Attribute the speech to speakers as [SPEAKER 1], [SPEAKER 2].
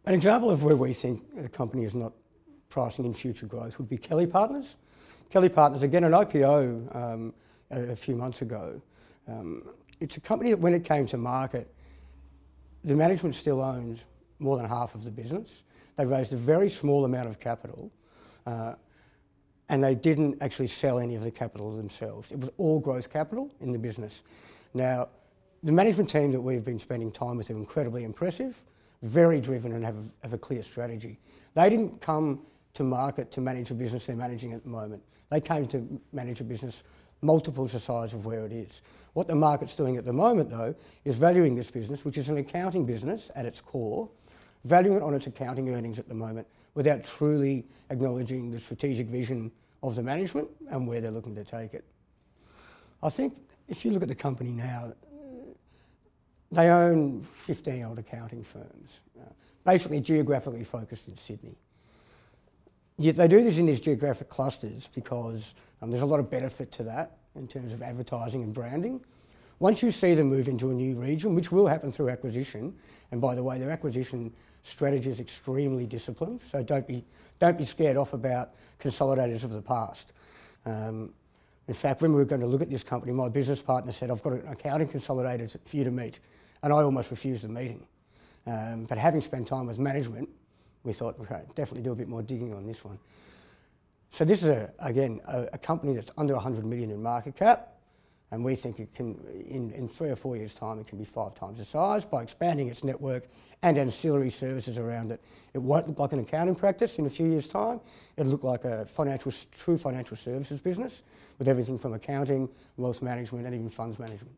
[SPEAKER 1] An example of where we think a company is not pricing in future growth would be Kelly Partners. Kelly Partners, again, an IPO a few months ago. It's a company that when it came to market, the management still owns more than half of the business. They raised a very small amount of capital and they didn't actually sell any of the capital themselves. It was all growth capital in the business. Now, the management team that we've been spending time with are incredibly impressive, very driven and have a clear strategy. They didn't come to market to manage a business they're managing at the moment. They came to manage a business multiples the size of where it is. What the market's doing at the moment, though, is valuing this business, which is an accounting business at its core, valuing it on its accounting earnings at the moment without truly acknowledging the strategic vision of the management and where they're looking to take it. I think if you look at the company now, they own 15 odd accounting firms, basically geographically focused in Sydney. Yet they do this in these geographic clusters because there's a lot of benefit to that in terms of advertising and branding. Once you see them move into a new region, which will happen through acquisition, and by the way, their acquisition strategy is extremely disciplined, so don't be scared off about consolidators of the past. In fact, when we were going to look at this company, my business partner said, I've got an accounting consolidator for you to meet, and I almost refused the meeting. But having spent time with management, we thought, okay, definitely do a bit more digging on this one. So this is, again, a company that's under 100 million in market cap, and we think it can, in 3 or 4 years' time, it can be 5 times the size by expanding its network and ancillary services around it. It won't look like an accounting practice in a few years' time. It'll look like a true financial services business with everything from accounting, wealth management, and even funds management.